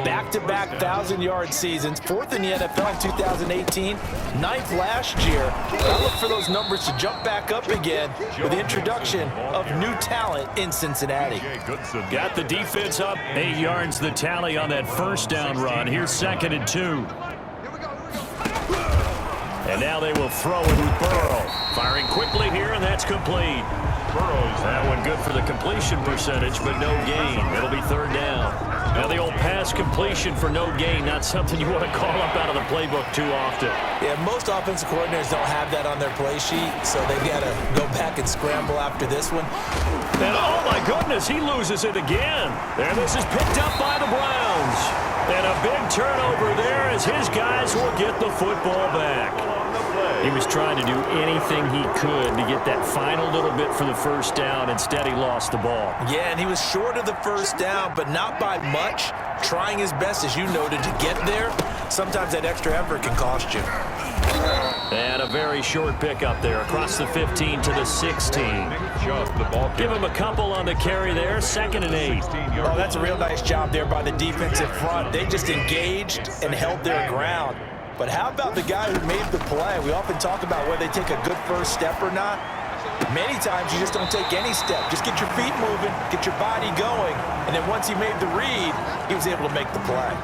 Back-to-back 1,000-yard seasons, 4th in the NFL in 2018, 9th last year. I look for those numbers to jump back up again with the introduction of new talent in Cincinnati. Got the defense up 8 yards, the tally on that first down run. Here's 2nd and 2. And now they will throw it with Burrow. Firing quickly here, and that's complete. Burrow's that one good for the completion percentage, but no gain. It'll be 3rd down. Now the old pass completion for no gain, not something you want to call up out of the playbook too often. Yeah, most offensive coordinators don't have that on their play sheet, so they've got to go back and scramble after this one. And oh my goodness, he loses it again. And this is picked up by the Browns. And a big turnover there as his guys will get the football back. He was trying to do anything he could to get that final little bit for the first down. Instead, he lost the ball. Yeah, and he was short of the first down, but not by much. Trying his best, as you noted, to get there. Sometimes that extra effort can cost you. And a very short pickup there across the 15 to the 16. Give him a couple on the carry there, 2nd and 8. Oh, that's a real nice job there by the defensive front. They just engaged and held their ground. But how about the guy who made the play? We often talk about whether they take a good first step or not. Many times you just don't take any step. Just get your feet moving, get your body going, and then once he made the read, he was able to make the play.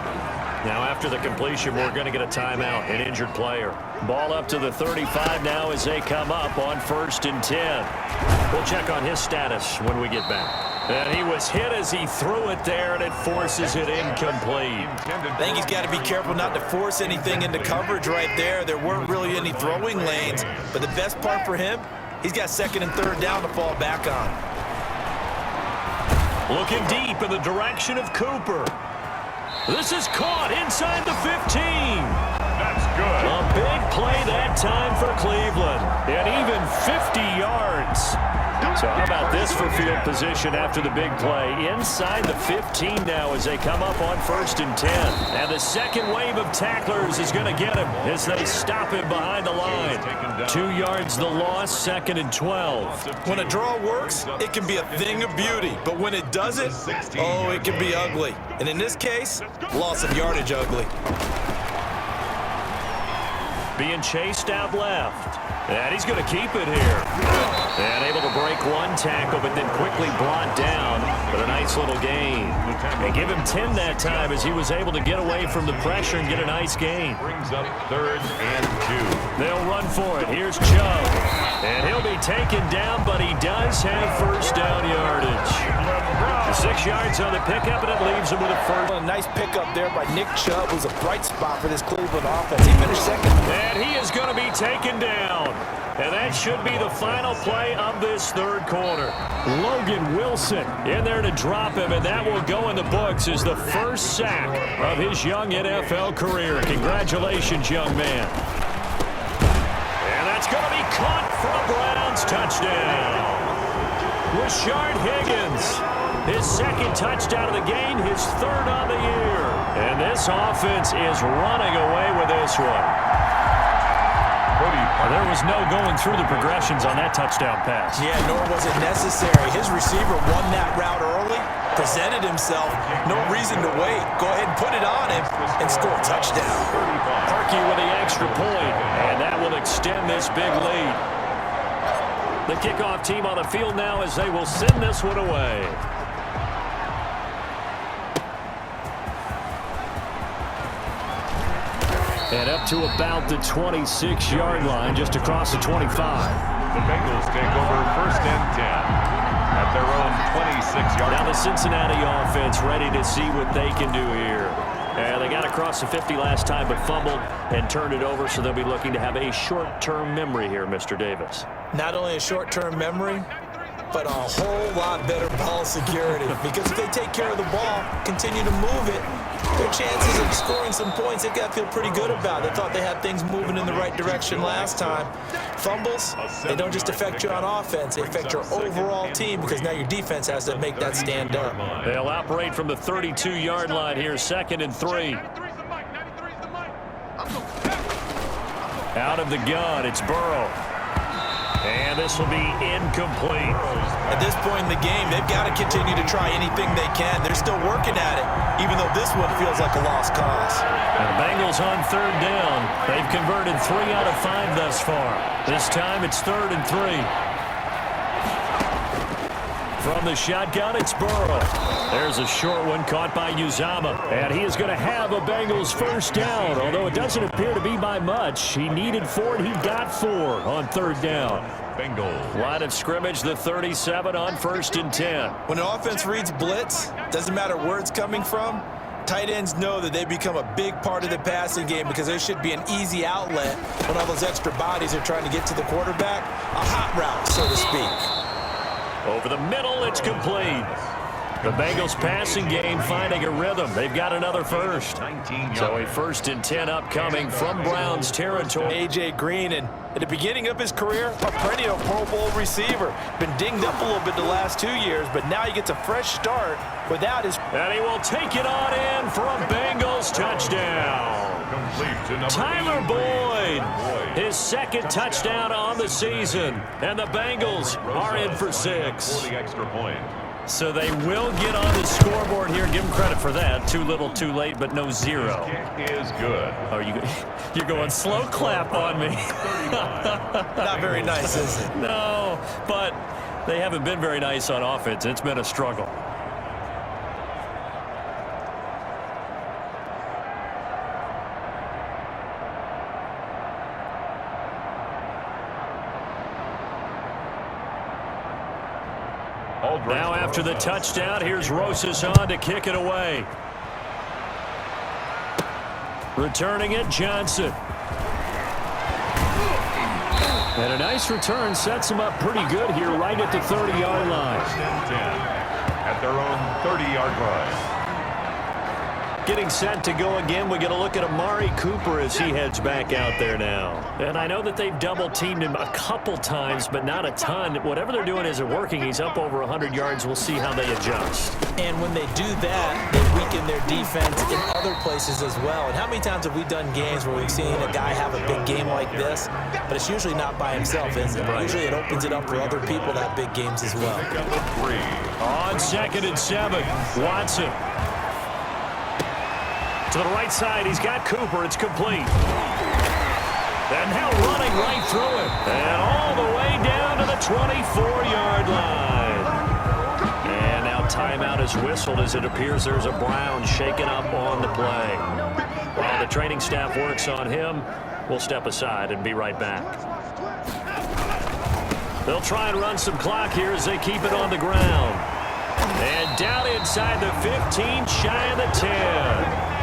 Now after the completion, we're going to get a timeout, an injured player. Ball up to the 35 now as they come up on 1st and 10. We'll check on his status when we get back. And he was hit as he threw it there, and it forces it incomplete. I think he's got to be careful not to force anything into coverage right there. There weren't really any throwing lanes, but the best part for him, he's got 2nd and 3rd down to fall back on. Looking deep in the direction of Cooper. This is caught inside the 15. That's good. A big play that time for Cleveland. And even 50 yards. So how about this for field position after the big play? Inside the 15 now as they come up on 1st and 10. And the second wave of tacklers is going to get him as they stop him behind the line. 2 yards the loss, 2nd and 12. When a draw works, it can be a thing of beauty. But when it doesn't, oh, it can be ugly. And in this case, loss of yardage ugly. Being chased out left. And he's going to keep it here. And able to break one tackle, but then quickly brought down. But a nice little gain. And give him 10 that time as he was able to get away from the pressure and get a nice gain. Brings up 3rd and 2. They'll run for it. Here's Chubb. And he'll be taken down, but he does have first down yardage. 6 yards on the pickup, and it leaves him with a first. A nice pickup there by Nick Chubb, who's a bright spot for this Cleveland offense. He finished 2nd. And he is going to be taken down. And that should be the final play of this 3rd quarter. Logan Wilson in there to drop him, and that will go in the books as the first sack of his young NFL career. Congratulations, young man. And that's going to be caught for a Browns touchdown. Rashard Higgins, his 2nd touchdown of the game, his 3rd on the year. And this offense is running away with this one. There was no going through the progressions on that touchdown pass. Yeah, nor was it necessary. His receiver won that route early, presented himself, no reason to wait. Go ahead and put it on him and score a touchdown. Harkey with the extra point, and that will extend this big lead. The kickoff team on the field now as they will send this one away. And up to about the 26-yard line, just across the 25. The Bengals take over 1st and 10 at their own 26-yard line. Now the Cincinnati offense ready to see what they can do here. And they got across the 50 last time, but fumbled and turned it over, so they'll be looking to have a short-term memory here, Mr. Davis. Not only a short-term memory, but a whole lot better ball security. Because if they take care of the ball, continue to move it, their chances of scoring some points, they've got to feel pretty good about. They thought they had things moving in the right direction last time. Fumbles, they don't just affect you on offense, they affect your overall team because now your defense has to make that stand up. They'll operate from the 32-yard line here, 2nd and 3. Out of the gun, it's Burrow. And this will be incomplete. At this point in the game, they've got to continue to try anything they can. They're still working at it, even though this one feels like a lost cause. And the Bengals on third down. They've converted 3 out of 5 thus far. This time it's 3rd and 3. From the shotgun, it's Burrow. There's a short one caught by Uzama. And he is going to have a Bengals first down, although it doesn't appear to be by much. He needed 4, and he got 4 on third down. Bengals. Line of scrimmage, the 37 on 1st and 10. When an offense reads blitz, doesn't matter where it's coming from, tight ends know that they become a big part of the passing game because there should be an easy outlet when all those extra bodies are trying to get to the quarterback. A hot route, so to speak. Over the middle, it's complete. The Bengals passing game finding a rhythm. They've got another first. So a 1st and 10 upcoming from Browns territory. A.J. Green, and at the beginning of his career, a perennial Pro Bowl receiver. Been dinged up a little bit the last 2 years, but now he gets a fresh start without his... And he will take it on in for a Bengals touchdown. Tyler Boyd, his 2nd touchdown on the season. And the Bengals are in for 6. For the extra point. So they will get on the scoreboard here. Give them credit for that. Too little, too late, but no 0. Kick is good. Oh, you're going slow clap on me. Not very nice, is it? No, but they haven't been very nice on offense. It's been a struggle. Now after the touchdown, here's Rosas on to kick it away. Returning it, Johnson. And a nice return sets him up pretty good here right at the 30-yard line. 10 at their own 30-yard line. Getting set to go again. We get a look at Amari Cooper as he heads back out there now. And I know that they've double-teamed him a couple times, but not a ton. Whatever they're doing isn't working. He's up over 100 yards. We'll see how they adjust. And when they do that, they weaken their defense in other places as well. And how many times have we done games where we've seen a guy have a big game like this, but it's usually not by himself, is it? Usually it opens it up for other people to have big games as well. On 2nd and 7, Watson. To the right side, he's got Cooper. It's complete. And now running right through him. And all the way down to the 24-yard line. And now timeout is whistled as it appears there's a Brown shaken up on the play. While the training staff works on him, we'll step aside and be right back. They'll try and run some clock here as they keep it on the ground. And down inside the 15, shy of the 10.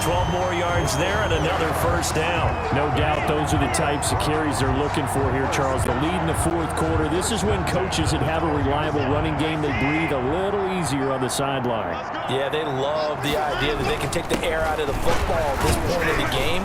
12 more yards there and another first down. No doubt those are the types of carries they're looking for here, Charles. The lead in the 4th quarter. This is when coaches that have a reliable running game, they breathe a little easier on the sideline. Yeah, they love the idea that they can take the air out of the football at this point in the game.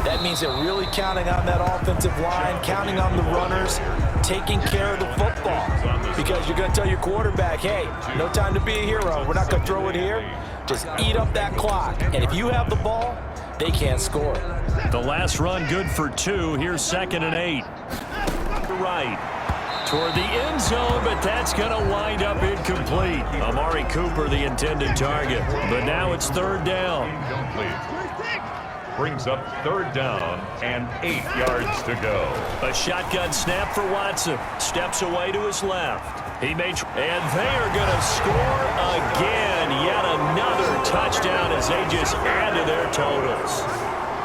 That means they're really counting on that offensive line, counting on the runners, taking care of the football. Because you're going to tell your quarterback, hey, no time to be a hero. We're not going to throw it here. Just eat up that clock. And if you have the ball, they can't score. The last run good for 2. Here's 2nd and 8. Right. Toward the end zone, but that's going to wind up incomplete. Amari Cooper, the intended target. But now it's 3rd down. Incomplete. Brings up 3rd down and 8 yards to go. A shotgun snap for Watson. Steps away to his left. He made, and they are going to score again. Yet another touchdown as they just add to their totals.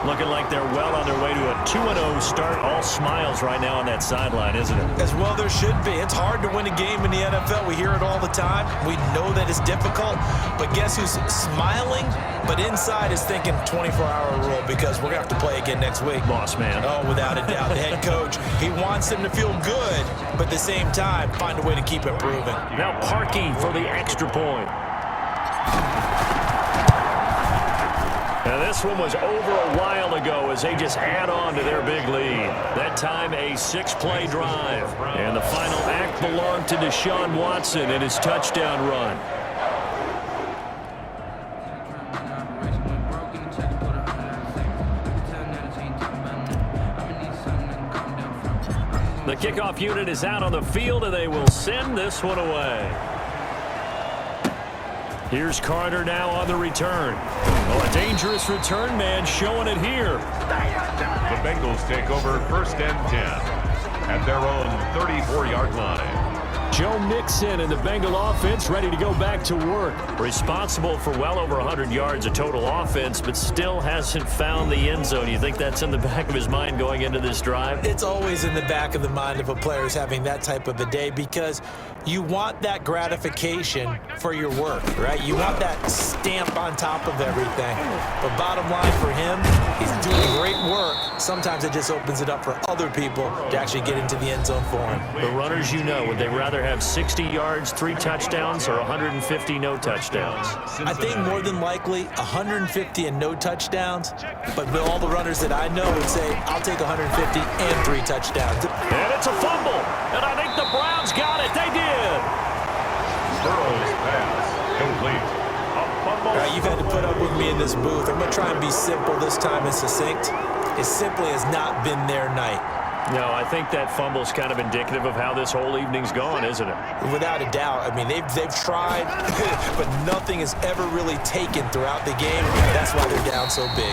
Looking like they're well on their way to a 2-0 start. All smiles right now on that sideline, isn't it? As well there should be. It's hard to win a game in the NFL. We hear it all the time. We know that it's difficult. But guess who's smiling? But inside is thinking 24-hour rule because we're going to have to play again next week. Boss man. Oh, without a doubt. The head coach, he wants them to feel good, but at the same time, find a way to keep improving. Now Parkey for the extra point. Now this one was over a while ago as they just add on to their big lead. That time a 6-play drive. And the final act belonged to Deshaun Watson in his touchdown run. The The kickoff unit is out on the field, and they will send this one away. Here's Carter now on the return. Oh, a dangerous return man showing it here. The Bengals take over 1st and 10 at their own 34-yard line. Joe Mixon and the Bengal offense ready to go back to work. Responsible for well over 100 yards of total offense, but still hasn't found the end zone. You think that's in the back of his mind going into this drive? It's always in the back of the mind of a player who's having that type of a day, because you want that gratification for your work, right? You want that stamp on top of everything. But bottom line for him, he's doing great work. Sometimes it just opens it up for other people to actually get into the end zone for him. The runners, you know, would they rather have 60 yards, 3 touchdowns, or 150 no touchdowns? I think more than likely 150 and no touchdowns, but all the runners that I know would say, I'll take 150 and 3 touchdowns. And it's a fumble, and I think the Browns got it. They did. Burrow's pass complete. A fumble. All right, you've had to put up with me in this booth. I'm going to try and be simple this time and succinct. It simply has not been their night. No, I think that fumble's kind of indicative of how this whole evening's gone, isn't it? Without a doubt. I mean, they've tried, but nothing is ever really taken throughout the game. That's why they're down so big.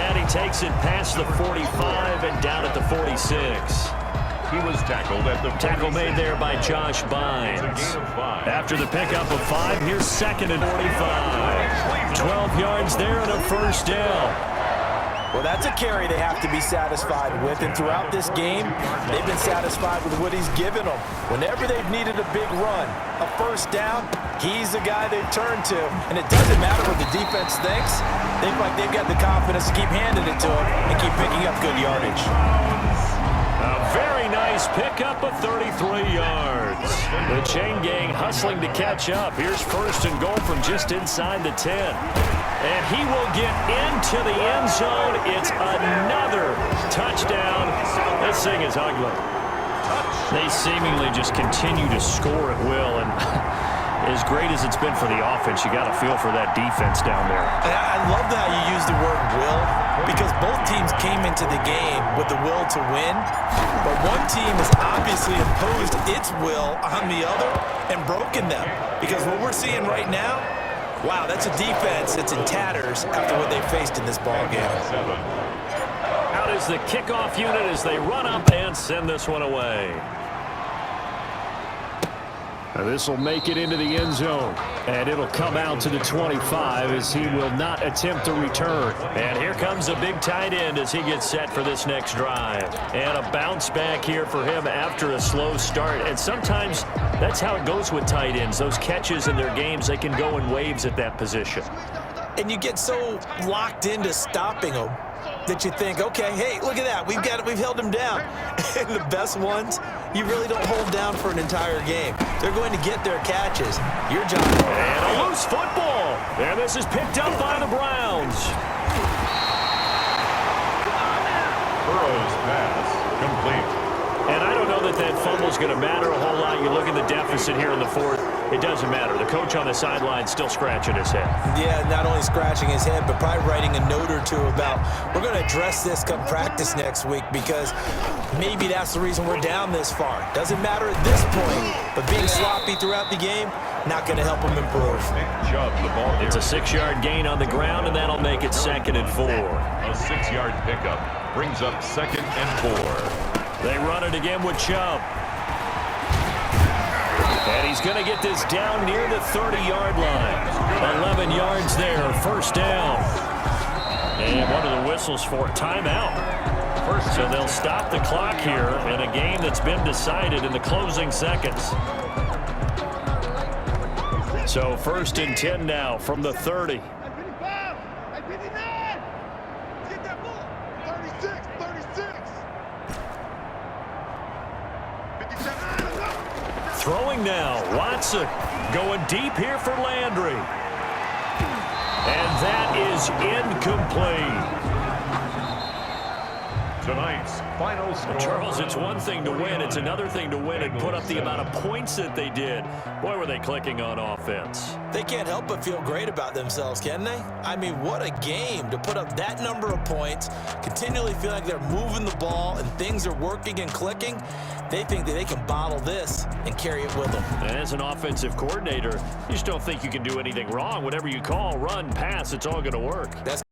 And he takes it past the 45 and down at the 46. He was tackled at the 46. Tackle made there by Josh Bynes. It's a gain of 5. After the pickup of 5, here's 2nd and 45. 12 yards there and a first down. Well, that's a carry they have to be satisfied with, and throughout this game, they've been satisfied with what he's given them. Whenever they've needed a big run, a first down, he's the guy they've turned to. And it doesn't matter what the defense thinks. They feel like they've got the confidence to keep handing it to him and keep picking up good yardage. A very nice pickup of 33 yards. The chain gang hustling to catch up. Here's 1st and goal from just inside the 10. And he will get into the end zone. It's another touchdown. This thing is ugly. They seemingly just continue to score at will. And as great as it's been for the offense, you got to feel for that defense down there. And I love how you use the word will, because both teams came into the game with the will to win. But one team has obviously imposed its will on the other and broken them. Because what we're seeing right now, wow, that's a defense that's in tatters after what they faced in this ballgame. Out is the kickoff unit as they run up and send this one away. This will make it into the end zone, and it'll come out to the 25 as he will not attempt to return. And here comes a big tight end as he gets set for this next drive. And a bounce back here for him after a slow start. And sometimes that's how it goes with tight ends. Those catches in their games, they can go in waves at that position. And you get so locked into stopping them that you think, okay, hey, look at that. We've held them down. And the best ones, you really don't hold down for an entire game. They're going to get their catches. Your job. And a loose football. And this is picked up by the Browns. Burrow's pass complete. And I don't know that that fumble's going to matter a whole lot. You look at the deficit here in the 4th. It doesn't matter. The coach on the sideline still scratching his head. Yeah, not only scratching his head, but probably writing a note or two about, we're going to address this come practice next week, because maybe that's the reason we're down this far. Doesn't matter at this point, but being sloppy throughout the game, not going to help him improve. It's a 6-yard gain on the ground, and that'll make it 2nd and 4. A 6-yard pickup brings up 2nd and 4. They run it again with Chubb. And he's going to get this down near the 30-yard line. 11 yards there, first down. And one of the whistles for timeout. So they'll stop the clock here in a game that's been decided in the closing seconds. So 1st and 10 now from the 30. Throwing now, Watson going deep here for Landry. And that is incomplete. Tonight's final score. Charles, it's one thing to win. It's another thing to win and put up the amount of points that they did. Boy, were they clicking on offense. They can't help but feel great about themselves, can they? I mean, what a game to put up that number of points, continually feel like they're moving the ball and things are working and clicking. They think that they can bottle this and carry it with them. And as an offensive coordinator, you just don't think you can do anything wrong. Whatever you call, run, pass, it's all going to work. That's